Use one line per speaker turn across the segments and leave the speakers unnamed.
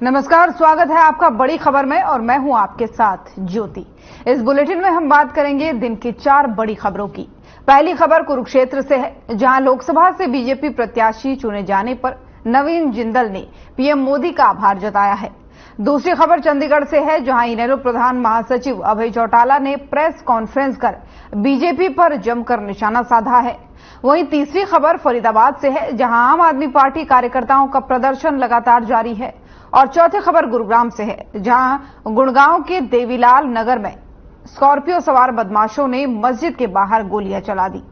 नमस्कार, स्वागत है आपका बड़ी खबर में और मैं हूं आपके साथ ज्योति। इस बुलेटिन में हम बात करेंगे दिन की 4 बड़ी खबरों की। पहली खबर कुरुक्षेत्र से है, जहां लोकसभा से बीजेपी प्रत्याशी चुने जाने पर नवीन जिंदल ने पीएम मोदी का आभार जताया है। दूसरी खबर चंडीगढ़ से है, जहां इनेलो प्रधान महासचिव अभय चौटाला ने प्रेस कॉन्फ्रेंस कर बीजेपी पर जमकर निशाना साधा है। वहीं तीसरी खबर फरीदाबाद से है, जहां आम आदमी पार्टी कार्यकर्ताओं का प्रदर्शन लगातार जारी है। और चौथी खबर गुरुग्राम से है, जहां गुड़गांव के देवीलाल नगर में स्कॉर्पियो सवार बदमाशों ने मस्जिद के बाहर गोलियां चला दी।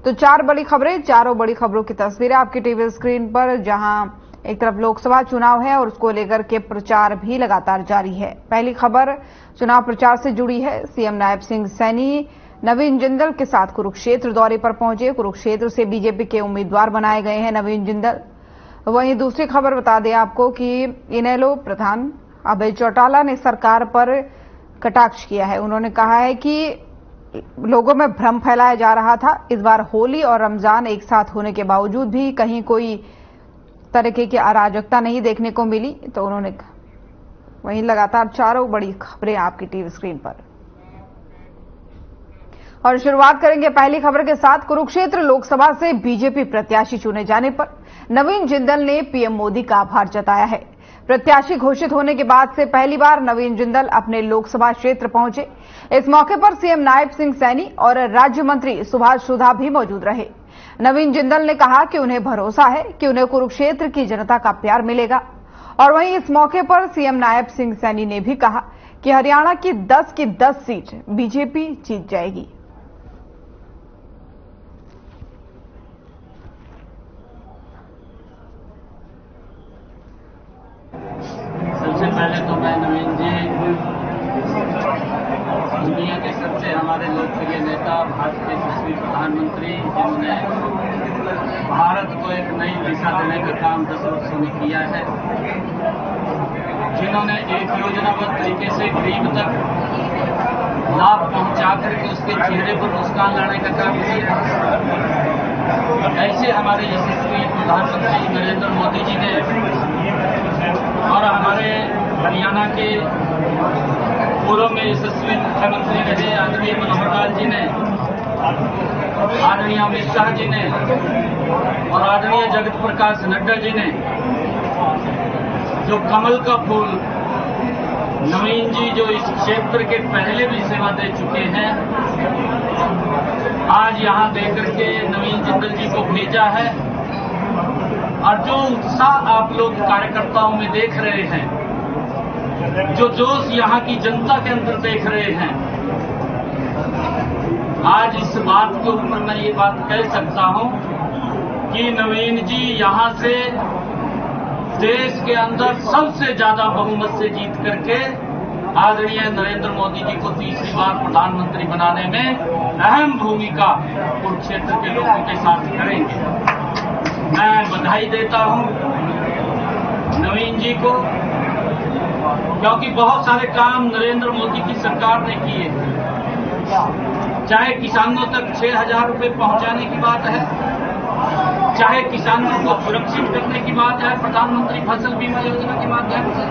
तो 4 बड़ी खबरें, चारों बड़ी खबरों की तस्वीरें आपकी टीवी स्क्रीन पर, जहां एक तरफ लोकसभा चुनाव है और उसको लेकर के प्रचार भी लगातार जारी है। पहली खबर चुनाव प्रचार से जुड़ी है। सीएम नायब सिंह सैनी नवीन जिंदल के साथ कुरुक्षेत्र दौरे पर पहुंचे। कुरुक्षेत्र से बीजेपी के उम्मीदवार बनाए गए हैं नवीन जिंदल। वहीं दूसरी खबर बता दें आपको कि इनेलो प्रधान अभय चौटाला ने सरकार पर कटाक्ष किया है। उन्होंने कहा है कि लोगों में भ्रम फैलाया जा रहा था। इस बार होली और रमजान एक साथ होने के बावजूद भी कहीं कोई तरीके की अराजकता नहीं देखने को मिली। तो उन्होंने वहीं लगातार चारों बड़ी खबरें आपकी टीवी स्क्रीन पर। और शुरुआत करेंगे पहली खबर के साथ। कुरुक्षेत्र लोकसभा से बीजेपी प्रत्याशी चुने जाने पर नवीन जिंदल ने पीएम मोदी का आभार जताया है। प्रत्याशी घोषित होने के बाद से पहली बार नवीन जिंदल अपने लोकसभा क्षेत्र पहुंचे। इस मौके पर सीएम नायब सिंह सैनी और राज्य मंत्री सुभाष सुधा भी मौजूद रहे। नवीन जिंदल ने कहा कि उन्हें भरोसा है कि उन्हें कुरुक्षेत्र की जनता का प्यार मिलेगा। और वहीं इस मौके पर सीएम नायब सिंह सैनी ने भी कहा कि हरियाणा की 10 की 10 सीट बीजेपी जीत जाएगी।
सबसे पहले तो मैं नवीन जी, दुनिया के सबसे हमारे लोकप्रिय नेता, भारत के यशस्वी प्रधानमंत्री, जिन्होंने भारत को एक नई दिशा देने का काम 10 वर्षों में किया है, जिन्होंने एक योजनाबद्ध तरीके से गरीब तक लाभ पहुंचा करके उसके चेहरे पर मुस्कान लाने का काम किया। ऐसे हमारे यशस्वी प्रधानमंत्री नरेंद्र मोदी जी ने और हमारे हरियाणा के पूर्व में यशस्वी मुख्यमंत्री रहे आदरणीय मनोहर लाल जी ने, आदरणीय अमित शाह जी ने और आदरणीय जगत प्रकाश नड्डा जी ने जो कमल का फूल, नवीन जी जो इस क्षेत्र के पहले भी सेवा दे चुके हैं, आज यहां देकर के नवीन जिंदल जी को भेजा है। और जो उत्साह आप लोग कार्यकर्ताओं में देख रहे हैं, जो जोश यहां की जनता के अंदर देख रहे हैं, आज इस बात के ऊपर मैं ये बात कह सकता हूं कि नवीन जी यहां से देश के अंदर सबसे ज्यादा बहुमत से जीत करके आदरणीय नरेंद्र मोदी जी को तीसरी बार प्रधानमंत्री बनाने में अहम भूमिका कुरुक्षेत्र के लोगों के साथ करेंगे। मैं बधाई देता हूं नवीन जी को, क्योंकि बहुत सारे काम नरेंद्र मोदी की सरकार ने किए। चाहे किसानों तक 6,000 रुपये पहुंचाने की बात है, चाहे किसानों को सुरक्षित करने की बात है प्रधानमंत्री फसल बीमा योजना के माध्यम से,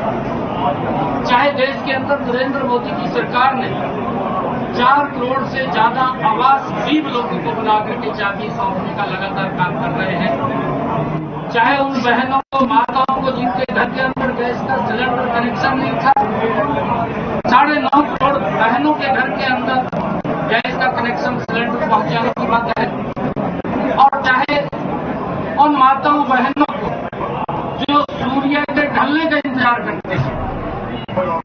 चाहे देश के अंदर नरेंद्र मोदी की सरकार ने 4 करोड़ से ज्यादा आवास गरीब लोगों को बना करके चाबी सौंपने का लगातार काम कर रहे हैं, चाहे उन बहनों को, माताओं को जिनके घर के अंदर गैस का सिलेंडर कनेक्शन नहीं था, 9.5 करोड़ बहनों के घर के अंदर गैस का कनेक्शन सिलेंडर पहुंचाने की बात है, और चाहे उन माताओं बहनों को जो सूर्य के ढलने का इंतजार करते हैं,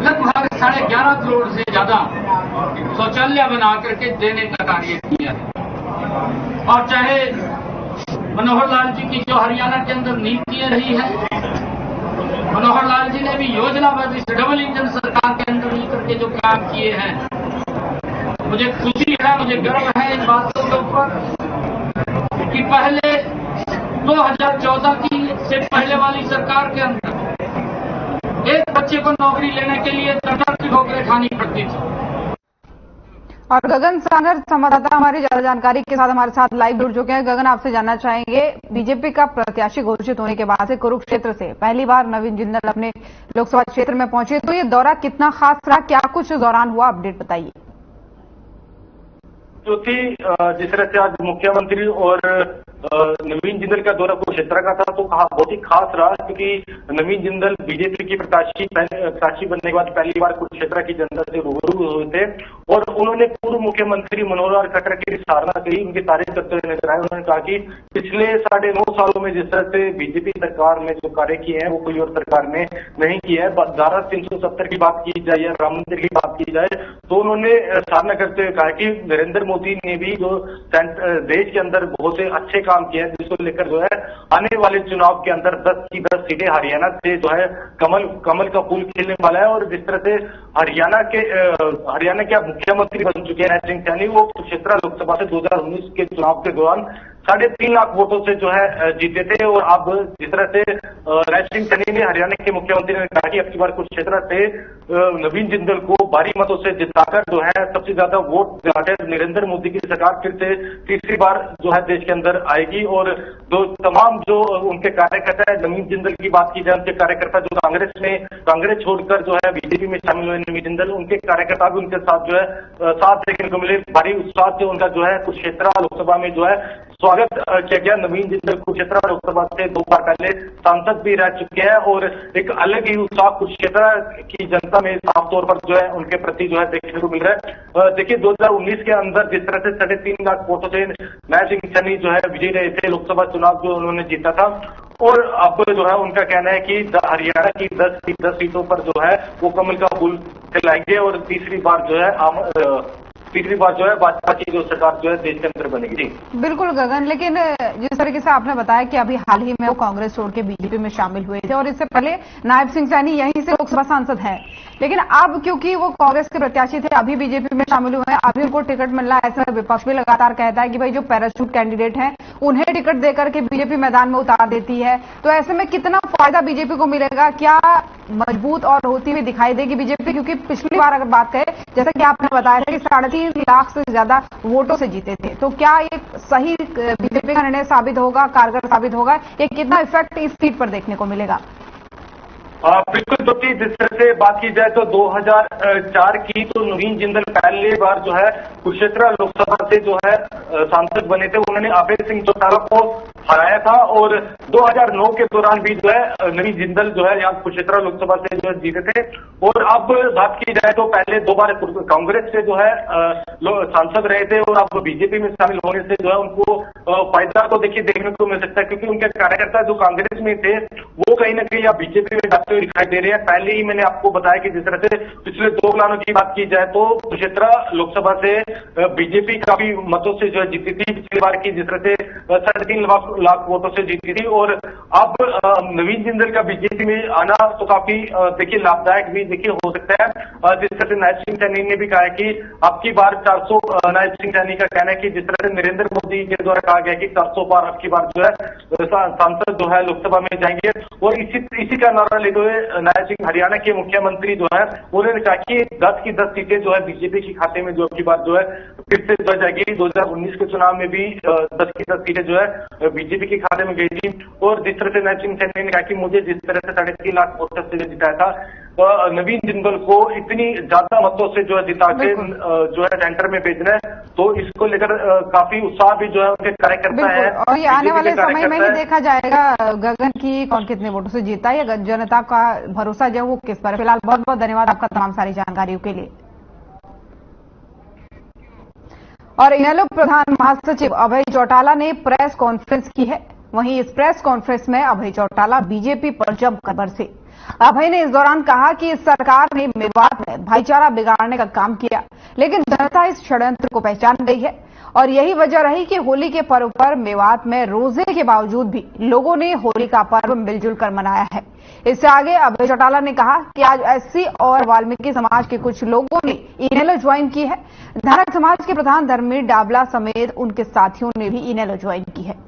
लगभग 11.5 करोड़ से ज्यादा शौचालय बना करके देने का कार्य किया है। और चाहे मनोहर लाल जी की जो हरियाणा के अंदर नीतियां रही है, मनोहर लाल जी ने भी योजनाबद्ध इस डबल इंजन सरकार के अंदर मिलकर के जो काम किए हैं, मुझे खुशी है, मुझे गर्व है इन बातों के ऊपर कि पहले 2014 की से पहले वाली सरकार के अंदर एक बच्चे को नौकरी लेने के लिए तरह की ठोकरें खानी पड़ती थी।
और गगन सागर संवाददाता हमारी ज्यादा जानकारी के साथ हमारे साथ लाइव जुड़ चुके हैं। गगन, आपसे जानना चाहेंगे, बीजेपी का प्रत्याशी घोषित होने के बाद से कुरुक्षेत्र से पहली बार नवीन जिंदल अपने लोकसभा क्षेत्र में पहुंचे, तो ये दौरा कितना खास रहा, क्या कुछ दौरान हुआ, अपडेट बताइए।
ज्योति, जिस तरह से आज मुख्यमंत्री और नवीन जिंदल का दौरा कुरुक्षेत्र का था, तो बहुत ही खास रहा, क्योंकि नवीन जिंदल बीजेपी की प्रत्याशी बनने के बाद पहली बार कुरुक्षेत्र की जनता से रूबरू हुए थे और उन्होंने पूर्व मुख्यमंत्री मनोहर लाल खट्टर की सराहना की, उनकी तारीफ करते हुए नजर आए। उन्होंने कहा कि पिछले 9.5 सालों में जिस तरह से बीजेपी सरकार ने जो कार्य किए हैं वो कोई और सरकार ने नहीं किया है। धारा 370 की बात की जाए या राम मंदिर की बात की जाए, तो उन्होंने सराहना करते हुए कहा कि नरेंद्र मोदी ने भी जो देश के अंदर बहुत से अच्छे काम किए हैं, जिसको लेकर जो है आने वाले चुनाव के अंदर 10 की 10 सीटें हरियाणा से जो है कमल का फूल खिलने वाला है। और जिस तरह से हरियाणा के अब मुख्यमंत्री बन चुके हैं राज सिंह सैनी, वो कुरुक्षेत्र लोकसभा से 2019 के चुनाव के दौरान 3.5 लाख वोटों से जो है जीते थे। और अब जिस तरह से राज सिंह सैनी ने, हरियाणा के मुख्यमंत्री ने कहा कि अब की बार कुरुक्षेत्र से नवीन जिंदल को भारी मतों से जिताकर जो है सबसे ज्यादा वोट दिलाकर नरेंद्र मोदी की सरकार फिर से तीसरी बार जो है देश के अंदर आएगी। और जो तमाम जो उनके कार्यकर्ता है, नवीन जिंदल की बात की जाए, उनके कार्यकर्ता जो कांग्रेस छोड़कर जो है बीजेपी में शामिल हुए नवीन जिंदल, उनके कार्यकर्ता भी उनके साथ जो है साथ देखने को मिले। भारी उत्साह से उनका जो है कुरुक्षेत्र लोकसभा में जो है स्वागत किया गया। नवीन जिंदल कुरुक्षेत्र लोकसभा से 2 बार पहले सांसद भी रह चुके हैं और एक अलग ही उत्साह कुरुक्षेत्र की जनता में साफ तौर पर जो है उनके प्रति जो है देखने को मिल रहा है। देखिए, 2019 के अंदर जिस तरह से 3.5 लाख वोटों से राज सिंह सैनी जो है विजयी रहे थे, लोकसभा चुनाव जो उन्होंने जीता था, और अब जो है उनका कहना है कि हरियाणा की 10 सीटों पर जो है वो कमल का फूल खिलाएंगे और तीसरी बार जो है भाजपा की जो सरकार जो है देश के अंदर बनेगी। जी
बिल्कुल गगन, लेकिन जिस तरीके से आपने बताया कि अभी हाल ही में वो कांग्रेस छोड़ के बीजेपी में शामिल हुए थे और इससे पहले नायब सिंह सैनी यहीं से लोकसभा सांसद हैं, लेकिन अब क्योंकि वो कांग्रेस के प्रत्याशी थे, अभी बीजेपी में शामिल हुए हैं, अभी उनको टिकट मिल रहा है, ऐसे में विपक्ष भी लगातार कहता है कि भाई जो पैराशूट कैंडिडेट हैं उन्हें टिकट देकर के बीजेपी मैदान में उतार देती है, तो ऐसे में कितना फायदा बीजेपी को मिलेगा, क्या मजबूत और होती हुई दिखाई देगी बीजेपी? क्योंकि पिछली बार अगर बात करें, जैसा कि आपने बताया था कि 3.5 लाख से ज्यादा वोटों से जीते थे, तो क्या ये सही बीजेपी का निर्णय साबित होगा, कारगर साबित होगा, कि कितना इफेक्ट इस सीट पर देखने को मिलेगा?
बिल्कुल, तो जिस तरह से बात की जाए तो 2004 की तो नवीन जिंदल पहली बार जो है कुरुक्षेत्र लोकसभा से जो है सांसद बने थे। उन्होंने अभय सिंह चौटाला को हराया था और 2009 के दौरान भी जो है नवीन जिंदल जो है यहाँ कुरुक्षेत्र लोकसभा से जो है जीते थे। और अब बात की जाए तो पहले 2 बार कांग्रेस से जो है सांसद रहे थे और अब बीजेपी में शामिल होने से जो है उनको फायदा तो देखिए देखने को मिल सकता है, क्योंकि उनके कार्यकर्ता जो कांग्रेस में थे वो कहीं ना कहीं अब बीजेपी में जाते हुए दिखाई दे रहे हैं। पहले ही मैंने आपको बताया कि जिस तरह से पिछले 2 प्लानों की बात की जाए तो कुरुक्षेत्र लोकसभा से बीजेपी काफी मतों से जो है जीती थी पिछली बार की, जिस तरह से 3.5 लाख वोटों से जीती थी। और अब नवीन जिंदल का बीजेपी में आना तो काफी देखिए लाभदायक भी देखिए हो सकता है। जिस तरह से नायब सिंह सैनी ने भी कहा है कि अब की बार 400, नायब सिंह सैनी का कहना है कि जिस तरह से नरेंद्र मोदी के द्वारा कहा गया कि 400 बार अब की बार जो है सांसद जो है लोकसभा में जाएंगे, और इसी का नारा लेते हुए नायब सिंह हरियाणा के मुख्यमंत्री जो है उन्होंने कहा कि 10 की 10 सीटें जो है बीजेपी के खाते में जो अब की बार जो है फिर से जो जाएगी। 2019 के चुनाव में भी 10 की 10 सीटें जो है बीजेपी के खाते में गई थी। और जिस तरह से नायब सिंह सैनी ने कहा कि मुझे जिस तरह से 3.5 लाख वोटों से जिताया था, नवीन जिंदल को इतनी ज्यादा मतों से जो है जिता के जो है सेंटर में भेजना है, तो इसको लेकर काफी उत्साह भी जो है उनके कार्यकर्ता है।
और ये आने वाले समय में ही देखा जाएगा गगन की कौन कितने वोटों से जीता है, या जनता का भरोसा जो वो किस पर। फिलहाल बहुत बहुत धन्यवाद आपका तमाम सारी जानकारियों के लिए। और इनेलो प्रधान महासचिव अभय चौटाला ने प्रेस कॉन्फ्रेंस की है। वहीं इस प्रेस कॉन्फ्रेंस में अभय चौटाला बीजेपी पर जमकर बरसे। अभय ने इस दौरान कहा कि इस सरकार ने मेवात में भाईचारा बिगाड़ने का काम किया, लेकिन जनता इस षड्यंत्र को पहचान गई है और यही वजह रही कि होली के पर्व पर मेवात में रोजे के बावजूद भी लोगों ने होली का पर्व मिलजुल कर मनाया है। इससे आगे अभय चौटाला ने कहा कि आज एससी और वाल्मीकि समाज के कुछ लोगों ने इनेलो ज्वाइन की है। धारक समाज के प्रधान धर्मवीर डाबला समेत उनके साथियों ने भी इनेलो ज्वाइन की है।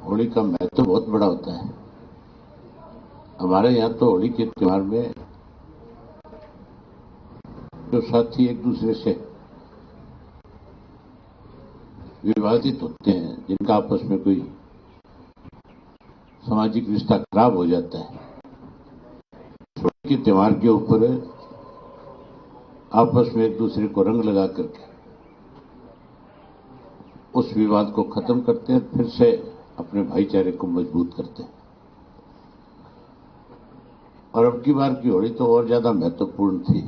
होली का महत्व बहुत बड़ा होता है। हमारे यहाँ तो होली के त्योहार में जो साथी एक दूसरे से विवादित होते हैं, जिनका आपस में कोई सामाजिक रिश्ता खराब हो जाता है, होली के त्योहार के ऊपर आपस में एक दूसरे को रंग लगा करके उस विवाद को खत्म करते हैं, फिर से अपने भाईचारे को मजबूत करते हैं। और अब की बार की होली तो और ज्यादा महत्वपूर्ण थी।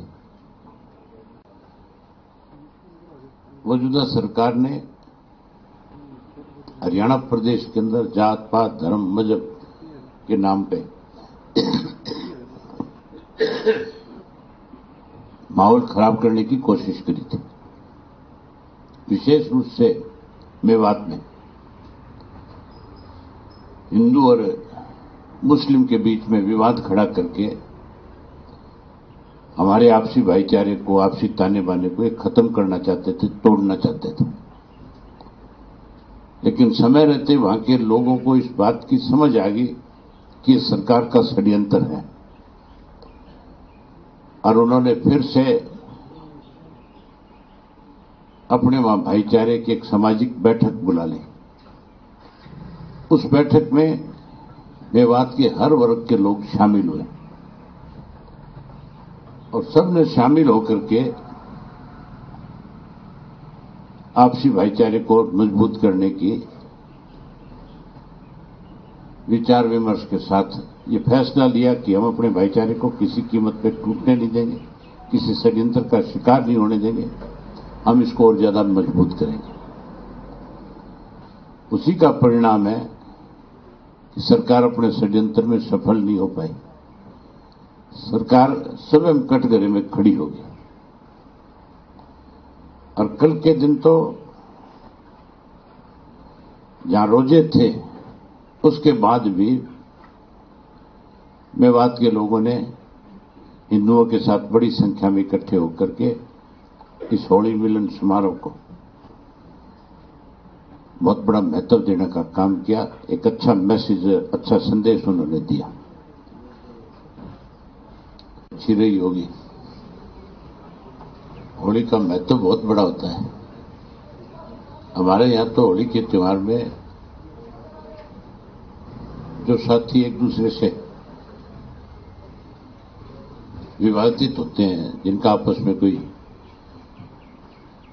मौजूदा सरकार ने हरियाणा प्रदेश के अंदर जात पात धर्म मजहब के नाम पे माहौल खराब करने की कोशिश करी थी। विशेष रूप से मेवात में हिंदू और मुस्लिम के बीच में विवाद खड़ा करके हमारे आपसी भाईचारे को, आपसी ताने बाने को एक खत्म करना चाहते थे, तोड़ना चाहते थे। लेकिन समय रहते वहां के लोगों को इस बात की समझ आ गई कि ये सरकार का षड्यंत्र है और उन्होंने फिर से अपने वहां भाईचारे की एक सामाजिक बैठक बुला ली। उस बैठक में मेवात के हर वर्ग के लोग शामिल हुए और सबने शामिल होकर के आपसी भाईचारे को मजबूत करने की विचार विमर्श के साथ ये फैसला लिया कि हम अपने भाईचारे को किसी कीमत पर टूटने नहीं देंगे, किसी षड्यंत्र का शिकार नहीं होने देंगे, हम इसको और ज्यादा मजबूत करेंगे। उसी का परिणाम है कि सरकार अपने षड्यंत्र में सफल नहीं हो पाई। सरकार स्वयं कटघरे में खड़ी होगी और कल के दिन तो जहां रोजे थे उसके बाद भी मेवात के लोगों ने हिंदुओं के साथ बड़ी संख्या में इकट्ठे होकर के इस होली मिलन समारोह को बहुत बड़ा महत्व देने का काम किया। एक अच्छा मैसेज, अच्छा संदेश उन्होंने दिया। अच्छी रही होगी। होली का महत्व बहुत बड़ा होता है। हमारे यहाँ तो होली के त्योहार में जो साथी एक दूसरे से विवादित होते हैं, जिनका आपस में कोई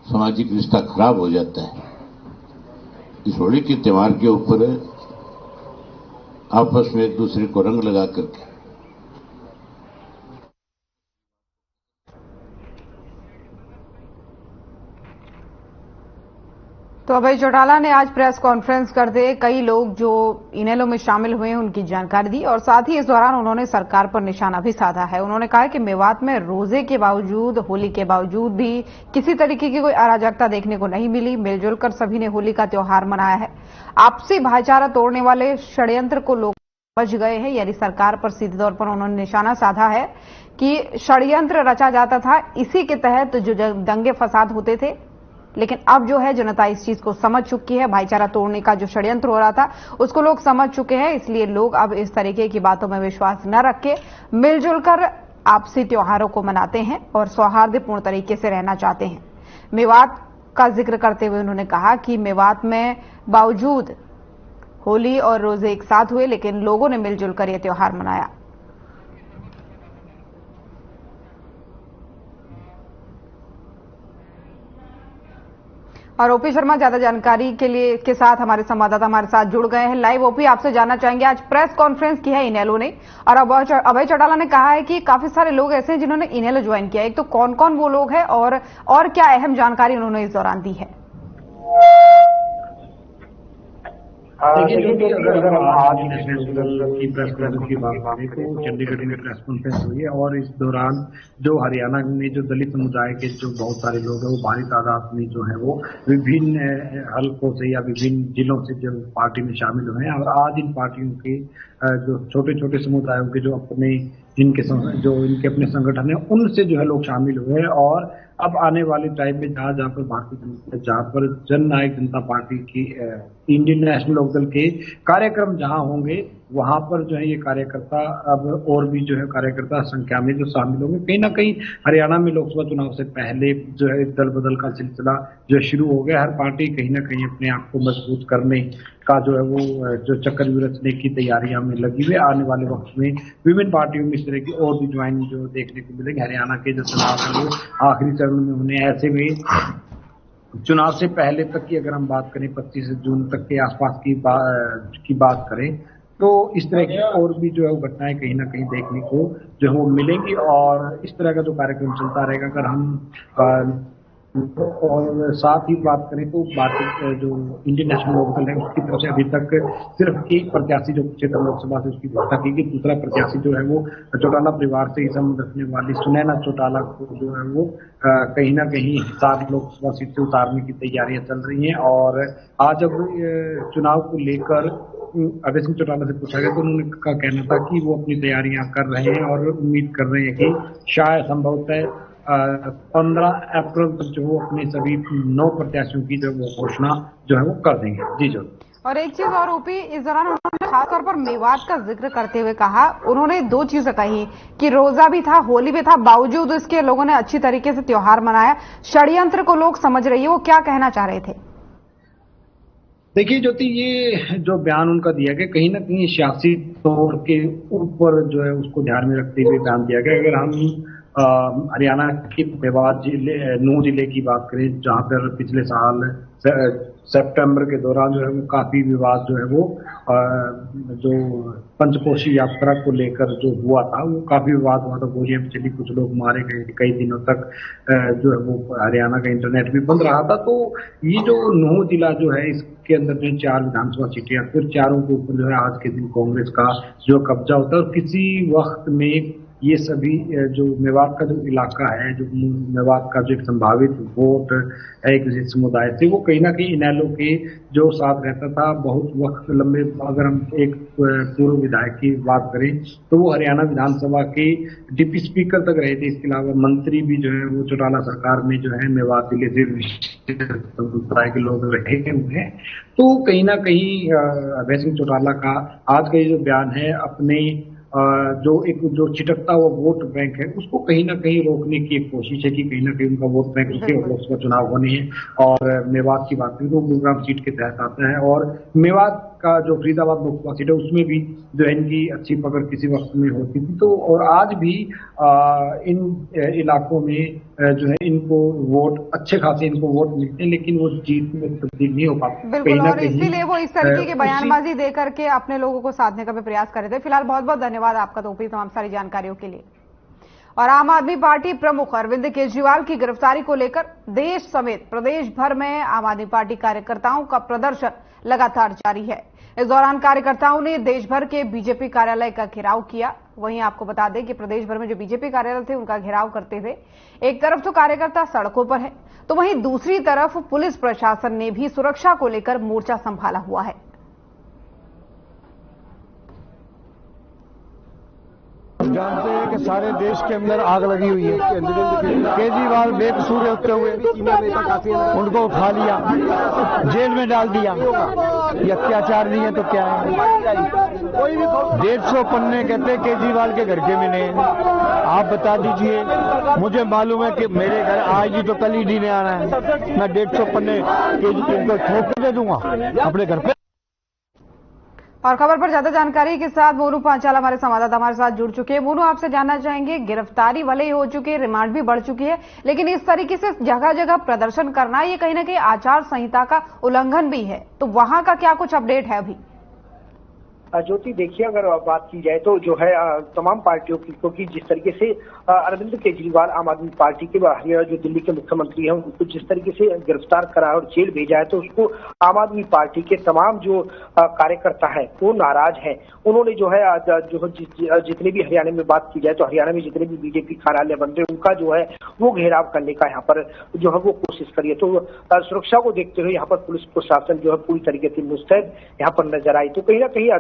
सामाजिक रिश्ता खराब हो जाता है, इस होली के त्योहार के ऊपर आपस में एक दूसरे को रंग लगा करके
तो अभय चौटाला ने आज प्रेस कॉन्फ्रेंस करते कई लोग जो इनेलो में शामिल हुए हैं उनकी जानकारी दी और साथ ही इस दौरान उन्होंने सरकार पर निशाना भी साधा है। उन्होंने कहा कि मेवात में रोजे के बावजूद, होली के बावजूद भी किसी तरीके की कोई अराजकता देखने को नहीं मिली। मिलजुल कर सभी ने होली का त्योहार मनाया है। आपसी भाईचारा तोड़ने वाले षड्यंत्र को लोग समझ गए हैं, यानी सरकार पर सीधे तौर पर उन्होंने निशाना साधा है कि षड्यंत्र रचा जाता था। इसी के तहत जो दंगे फसाद होते थे, लेकिन अब जो है जनता इस चीज को समझ चुकी है। भाईचारा तोड़ने का जो षड्यंत्र हो रहा था उसको लोग समझ चुके हैं, इसलिए लोग अब इस तरीके की बातों में विश्वास न रख के मिलजुल कर आपसी त्योहारों को मनाते हैं और सौहार्दपूर्ण तरीके से रहना चाहते हैं। मेवात का जिक्र करते हुए उन्होंने कहा कि मेवात में बावजूद होली और रोजे एक साथ हुए, लेकिन लोगों ने मिलजुल कर यह त्योहार मनाया। और ओपी शर्मा ज्यादा जानकारी के साथ हमारे संवाददाता हमारे साथ जुड़ गए हैं लाइव। ओपी, आपसे जानना चाहेंगे, आज प्रेस कॉन्फ्रेंस की है इनेलो ने और अभय चौटाला ने कहा है कि काफी सारे लोग ऐसे हैं जिन्होंने इनेलो ज्वाइन किया। एक तो कौन कौन वो लोग हैं और क्या अहम जानकारी उन्होंने इस दौरान दी है?
देखिए, अगर हम आज नेशनल दल की प्रेस कॉन्फ्रेंस की बात करें तो चंडीगढ़ में प्रेस कॉन्फ्रेंस हुई है और इस दौरान जो हरियाणा में जो दलित समुदाय के जो बहुत सारे लोग हैं वो भारी तादाद में जो है वो विभिन्न हलकों से या विभिन्न जिलों से जो पार्टी में शामिल हुए हैं। और आज इन पार्टियों के जो छोटे छोटे समुदायों के जो इनके अपने संगठन है उनसे जो है लोग शामिल हुए हैं। और अब आने वाले टाइम में जहाँ पर भारतीय जनता, जहाँ पर जननायक जनता पार्टी की इंडियन नेशनल लोकदल के कार्यक्रम जहां होंगे वहां पर जो है ये कार्यकर्ता अब और भी जो है कार्यकर्ता संख्या में जो शामिल होंगे। कहीं ना कहीं हरियाणा में लोकसभा चुनाव से पहले जो है दल बदल का सिलसिला जो शुरू हो गया। हर पार्टी कहीं ना कहीं अपने आप को मजबूत करने का जो है वो जो चक्कर रचने की तैयारियां में लगी हुई। आने वाले वक्त में विभिन्न पार्टियों में इस तरह की और भी ज्वाइनिंग जो देखने को मिलेंगे। हरियाणा के जो चुनाव है वो आखिरी चरण में होने, ऐसे में चुनाव से पहले तक की अगर हम बात करें 25 जून तक के आसपास की बात करें तो इस तरह की और भी जो है वो घटनाएं कहीं ना कहीं देखने को जो है वो मिलेंगी। और इस तरह का जो कार्यक्रम चलता रहेगा। अगर हम और साथ ही बात करें तो भारतीय जो इंडियन नेशनल लोकदल है उसकी तरफ से अभी तक सिर्फ एक प्रत्याशी जो क्षेत्र लोकसभा से उसकी घोषणा की गई। दूसरा प्रत्याशी जो है वो चौटाला परिवार से ही संबंध रखने वाली सुनैना चौटाला को जो है वो कहीं ना कहीं 7 लोकसभा सीट से उतारने की तैयारियां चल रही हैं। और आज अब चुनाव को लेकर अभय सिंह चौटाला से पूछा गया तो उन्होंने का कहना था कि वो अपनी तैयारियां कर रहे हैं और उम्मीद कर रहे हैं कि शायद संभवतः 15 अप्रैल तक जो वो अपने सभी 9 प्रत्याशियों की जो वो घोषणा जो है वो कर देंगे। जी जो
और एक चीज और ओपी, इस दौरान उन्होंने खासतौर पर मेवात का जिक्र करते हुए कहा, उन्होंने 2 चीजें कही कि रोजा भी था, होली भी था, बावजूद इसके लोगों ने अच्छी तरीके से त्योहार मनाया। षड्यंत्र को लोग समझ रही है, वो क्या कहना चाह रहे थे?
देखिए ज्योति, ये जो बयान उनका दिया गया कहीं ना कहीं सियासी तौर के ऊपर जो है उसको ध्यान में रखते हुए बयान दिया गया। अगर हम हरियाणा के मेवात जिले नूंह जिले की बात करें जहां पर पिछले साल सितंबर के दौरान जो है वो काफी विवाद जो है वो जो पंचकोशी यात्रा को लेकर जो हुआ था वो काफी विवाद हुआ था। गोलियां भी चली, कुछ लोग मारे गए, कई दिनों तक जो है वो हरियाणा का इंटरनेट भी बंद रहा था। तो ये जो नूंह जिला जो है इसके अंदर जो 4 विधानसभा सीटें हैं, फिर चारों के ऊपर जो है आज के दिन कांग्रेस का जो कब्जा होता है। और किसी वक्त में ये सभी जो मेवात का जो इलाका है, जो मेवात का जो एक संभावित वोट है एक विशेष समुदाय से, वो कहीं ना कहीं इनेलो के जो साथ रहता था बहुत वक्त लंबे। अगर हम एक पूर्व विधायक की बात करें तो वो हरियाणा विधानसभा के डिप्टी स्पीकर तक रहे थे। इसके अलावा मंत्री भी जो है वो चौटाला सरकार में जो है मेवात जिले से समुदाय के लोग रहे हुए हैं। तो कहीं ना कहीं अभय सिंह चौटाला का आज का ये जो बयान है अपने जो छिटकता हुआ वोट बैंक है उसको कहीं ना कहीं रोकने की एक कोशिश है कि कहीं ना कहीं उनका वोट बैंक रुके। और लोकसभा चुनाव होने हैं और मेवात की बात करें तो गुरुग्राम सीट के तहत आता है और मेवात का जो फरीदाबाद लोकसभा सीट है उसमें भी जो है इनकी अच्छी पकड़ किसी वक्त में होती थी। तो और आज भी इन इलाकों में जो है इनको वोट अच्छे खासे इनको वोट मिलते हैं, लेकिन वो जीत में तब्दील नहीं हो पाते।
बिल्कुल, और इसीलिए वो इस तरीके की बयानबाजी दे करके अपने लोगों को साधने का भी प्रयास कर रहे थे। फिलहाल बहुत बहुत धन्यवाद आपका ओपी तमाम सारी जानकारियों के लिए। और आम आदमी पार्टी प्रमुख अरविंद केजरीवाल की गिरफ्तारी को लेकर देश समेत प्रदेश भर में आम आदमी पार्टी कार्यकर्ताओं का प्रदर्शन लगातार जारी है। इस दौरान कार्यकर्ताओं ने देश भर के बीजेपी कार्यालय का घेराव किया। वहीं आपको बता दें कि प्रदेश भर में जो बीजेपी कार्यालय थे उनका घेराव करते हुए एक तरफ तो कार्यकर्ता सड़कों पर है तो वहीं दूसरी तरफ पुलिस प्रशासन ने भी सुरक्षा को लेकर मोर्चा संभाला हुआ है।
जानते हैं कि सारे देश के अंदर आग लगी हुई है। केजरीवाल बेकसूर होते हुए उनको उठा लिया, जेल में डाल दिया। ये अत्याचार नहीं है तो क्या है? 150 पन्ने कहते केजरीवाल के घर के मिले हैं। आप बता दीजिए, मुझे मालूम है कि मेरे घर आज ही तो कल ही डीने आना है। मैं 150 पन्ने केजरीवाल को ठोक दे दूंगा अपने घर पे।
और खबर पर ज्यादा जानकारी के साथ मोनू पांचाल हमारे संवाददाता हमारे साथ जुड़ चुके हैं। मोनू, आपसे जानना चाहेंगे, गिरफ्तारी भले ही हो चुकी है, रिमांड भी बढ़ चुकी है, लेकिन इस तरीके से जगह जगह प्रदर्शन करना ये कहीं ना कहीं आचार संहिता का उल्लंघन भी है, तो वहां का क्या कुछ अपडेट है अभी?
ज्योति, देखिए अगर बात की जाए तो जो है तमाम पार्टियों की, क्योंकि जिस तरीके से अरविंद केजरीवाल आम आदमी पार्टी के हरियाणा जो दिल्ली के मुख्यमंत्री हैं उनको जिस तरीके से गिरफ्तार करा और जेल भेजा है तो उसको आम आदमी पार्टी के तमाम जो कार्यकर्ता हैं वो नाराज हैं। उन्होंने जो है जितने भी हरियाणा में बात की जाए तो हरियाणा में जितने भी बीजेपी कार्यालय बन रहे उनका जो है वो घेराव करने का यहाँ पर जो है वो कोशिश करी है। तो सुरक्षा को देखते हुए यहाँ पर पुलिस प्रशासन जो है पूरी तरीके से मुस्तैद यहाँ पर नजर आई। तो कहीं ना कहीं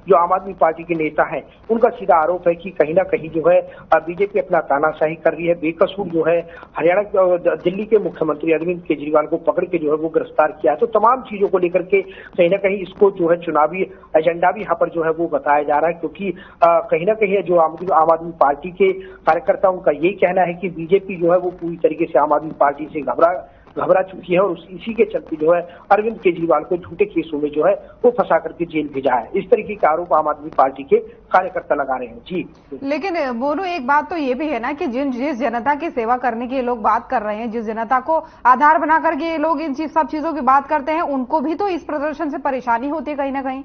जो आम आदमी पार्टी के नेता हैं उनका सीधा आरोप है कि कहीं ना कहीं जो है बीजेपी अपना तानाशाही कर रही है। बेकसूर जो है हरियाणा दिल्ली के मुख्यमंत्री अरविंद केजरीवाल को पकड़ के जो है वो गिरफ्तार किया है। तो तमाम चीजों को लेकर के कहीं ना कहीं इसको जो है चुनावी एजेंडा भी यहाँ पर जो है वो बताया जा रहा है, क्योंकि कहीं ना कहीं जो आम आदमी पार्टी के कार्यकर्ता उनका यही कहना है कि बीजेपी जो है वो पूरी तरीके से आम आदमी पार्टी से घबरा चुकी है और इसी के चलते जो है अरविंद केजरीवाल को झूठे केसों में जो है वो फंसा करके जेल भेजा है। इस तरीके का आरोप आम आदमी पार्टी के कार्यकर्ता लगा रहे हैं। जी
लेकिन बोलू, एक बात तो ये भी है ना कि जिस जनता की सेवा करने की लोग बात कर रहे हैं, जिस जनता को आधार बना करके ये लोग इन सब चीजों की बात करते हैं, उनको भी तो इस प्रदर्शन से परेशानी होती है कहीं ना कहीं।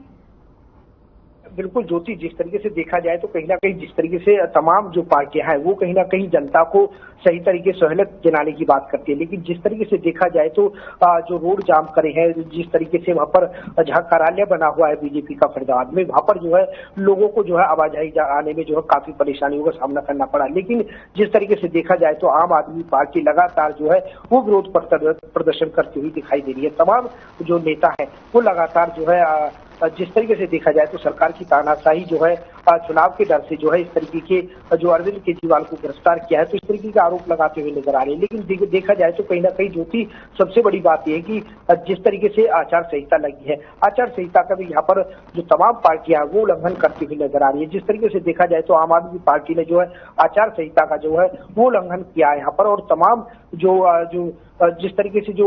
बिल्कुल ज्योति, जिस तरीके से देखा जाए तो कहीं ना कहीं जिस तरीके से तमाम जो पार्टियां हैं वो कहीं ना कहीं जनता को सही तरीके से सहूलियत दिलाने की बात करती है, लेकिन जिस तरीके से देखा जाए तो जो रोड जाम करे हैं, जिस तरीके से वहां पर जहां कार्यालय बना हुआ है बीजेपी का फरीदाबाद में, वहां पर जो है लोगों को जो है आवाजाही आने में जो है काफी परेशानियों का सामना करना पड़ा। लेकिन जिस तरीके से देखा जाए तो आम आदमी पार्टी लगातार जो है वो विरोध प्रदर्शन करती हुई दिखाई दे रही है। तमाम जो नेता है वो लगातार जो है जिस तरीके से देखा जाए तो सरकार की तानाशाही जो है चुनाव के डर से जो है इस तरीके के जो अरविंद केजरीवाल को गिरफ्तार किया है, तो इस तरीके का आरोप लगाते हुए नजर आ रहे हैं। लेकिन देखा जाए तो कहीं ना कहीं ज्योति सबसे बड़ी बात यह है कि जिस तरीके से आचार संहिता लगी है, आचार संहिता का भी यहाँ पर जो तमाम पार्टियां वो उल्लंघन करती हुई नजर आ रही है। जिस तरीके से देखा जाए तो आम आदमी पार्टी ने जो है आचार संहिता का जो है वो उल्लंघन किया है यहाँ पर, और तमाम जो जिस तरीके से जो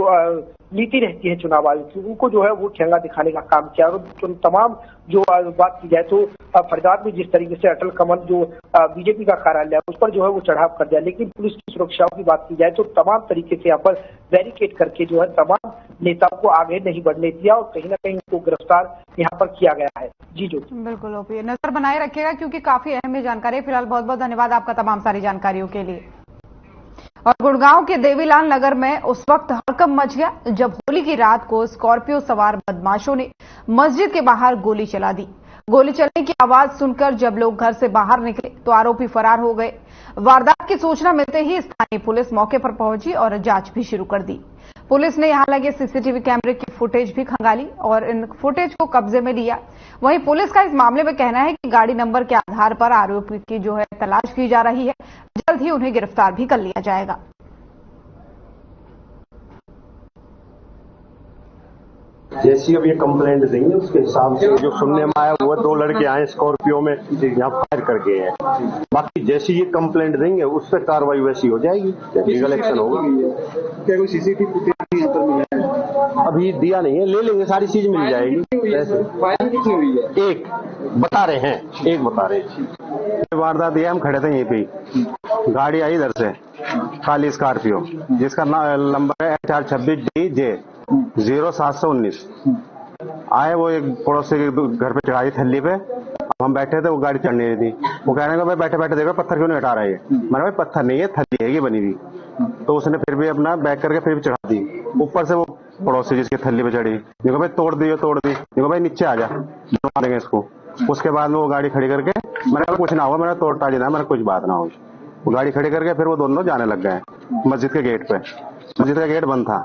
नीति रहती है चुनाव आयोग की उनको जो है वो ठेंगा दिखाने का काम किया। और तमाम जो बात की जाए तो फरीदाबाद में जिस तरीके से अटल कमल जो बीजेपी का कार्यालय है उस पर जो है वो चढ़ाव कर दिया, लेकिन पुलिस की सुरक्षाओं की बात की जाए तो तमाम तरीके से यहाँ पर बैरिकेड करके जो है तमाम नेताओं को आगे नहीं बढ़ने दिया और कहीं ना कहीं उनको गिरफ्तार यहाँ पर किया गया है। जी जो
बिल्कुल ओपी, नजर बनाए रखिएगा क्योंकि काफी अहम जानकारी। फिलहाल बहुत बहुत धन्यवाद आपका तमाम सारी जानकारियों के लिए। और गुड़गांव के देवीलाल नगर में उस वक्त हड़कंप मच गया जब होली की रात को स्कॉर्पियो सवार बदमाशों ने मस्जिद के बाहर गोली चला दी। गोली चलने की आवाज सुनकर जब लोग घर से बाहर निकले तो आरोपी फरार हो गए। वारदात की सूचना मिलते ही स्थानीय पुलिस मौके पर पहुंची और जांच भी शुरू कर दी। पुलिस ने यहां लगे सीसीटीवी कैमरे की फुटेज भी खंगाली और इन फुटेज को कब्जे में लिया। वहीं पुलिस का इस मामले में कहना है कि गाड़ी नंबर के आधार पर आरोपी की जो है तलाश की जा रही है, जल्द ही उन्हें गिरफ्तार भी कर लिया जाएगा।
जैसी अब ये कंप्लेंट देंगे उसके हिसाब से जो सुनने में आया वो 2 लड़के आए स्कॉर्पियो में यहाँ फायर कर गए हैं। बाकी जैसी ये कंप्लेंट देंगे उस पर कार्रवाई वैसी हो जाएगी, लीगल एक्शन होगा। क्या कोई सीसीटीवी फुटेज अभी दिया नहीं है, ले लेंगे, सारी चीज मिल जाएगी। फायर कितनी हुई है? एक बता रहे हैं, एक बता रहे हैं। वारदात ये हम खड़े थे यहीं पे, गाड़ी आई इधर से काली स्कॉर्पियो जिसका नंबर है HR26DJ 0719। आए वो एक पड़ोसी के घर पे चढ़ाई थल्ली पे, हम बैठे थे, वो गाड़ी चढ़ने रही थी। वो कहने का भाई बैठे बैठे देखो पत्थर क्यों नहीं हटा रहा है। मैंने भाई पत्थर नहीं है, थल्ली है ये बनी हुई। तो उसने फिर भी अपना बैक करके फिर भी चढ़ा दी। ऊपर से वो पड़ोसी जिसकी थल्ली पे चढ़ी, देखो भाई तोड़ दी, देखो भाई नीचे आ जा, बनवा देंगे इसको। उसके बाद में वो गाड़ी खड़ी करके, मैंने कुछ ना होगा, मैंने तोड़ टाड़ी ना, मैंने कुछ बात ना होगी। वो गाड़ी खड़ी करके फिर वो दोनों जाने लग गए मस्जिद के गेट पे। मस्जिद का गेट बंद था,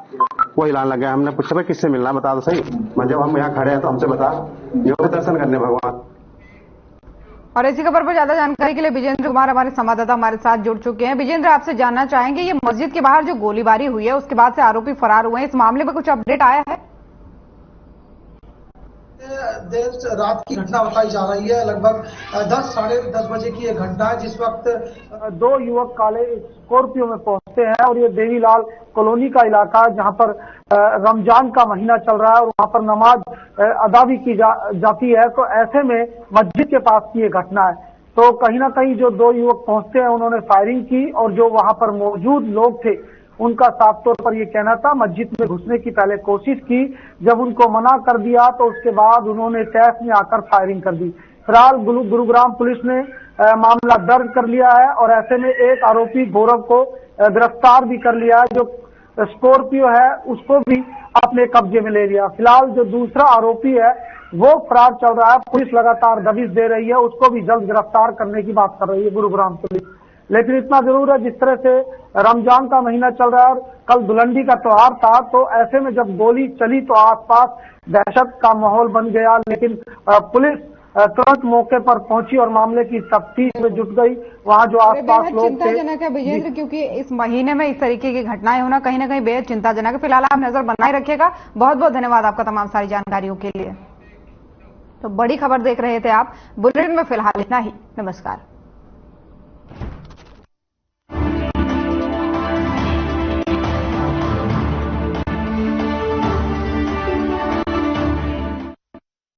वो हिलाने लग गया। हमने पूछा भाई किससे मिलना बता दो सही। जब हम यहाँ खड़े हैं तो हमसे बता, ये दर्शन करने भगवान।
और इसी खबर पर ज्यादा जानकारी के लिए विजेंद्र कुमार हमारे संवाददाता हमारे साथ जुड़ चुके हैं। विजेंद्र, आपसे जानना चाहेंगे ये मस्जिद के बाहर जो गोलीबारी हुई है उसके बाद से आरोपी फरार हुए हैं, इस मामले में कुछ अपडेट आया है?
देर रात की घटना बताई जा रही है। लगभग 10 साढ़े 10 बजे की यह घटना है जिस वक्त 2 युवक काले स्कॉर्पियो में पहुंचते हैं और ये देवीलाल कॉलोनी का इलाका है जहां पर रमजान का महीना चल रहा है और वहां पर नमाज अदा भी की जाती है। तो ऐसे में मस्जिद के पास की ये घटना है। तो कहीं ना कहीं जो 2 युवक पहुंचते हैं उन्होंने फायरिंग की और जो वहां पर मौजूद लोग थे उनका साफ तौर पर यह कहना था मस्जिद में घुसने की पहले कोशिश की, जब उनको मना कर दिया तो उसके बाद उन्होंने तैश में आकर फायरिंग कर दी। फिलहाल गुरुग्राम पुलिस ने मामला दर्ज कर लिया है और ऐसे में एक आरोपी गौरव को गिरफ्तार भी कर लिया है, जो स्कॉर्पियो है उसको भी अपने कब्जे में ले लिया। फिलहाल जो दूसरा आरोपी है वो फरार चल रहा है, पुलिस लगातार दबिश दे रही है, उसको भी जल्द गिरफ्तार करने की बात कर रही है गुरुग्राम पुलिस। लेकिन इतना जरूर है, जिस तरह से रमजान का महीना चल रहा है और कल धुलंडी का त्योहार था, तो ऐसे में जब गोली चली तो आसपास दहशत का माहौल बन गया। लेकिन पुलिस तुरंत मौके पर पहुंची और मामले की तफ्तीश में जुट गई। वहां जो आसपास लोग थे।
चिंताजनक है विजेंद्र, क्योंकि इस महीने में इस तरीके की घटनाएं होना कहीं ना कहीं बेहद चिंताजनक है। फिलहाल आप नजर बनाए रखिएगा। बहुत बहुत धन्यवाद आपका तमाम सारी जानकारियों के लिए। तो बड़ी खबर देख रहे थे आप। बुलेटिन में फिलहाल इतना ही। नमस्कार।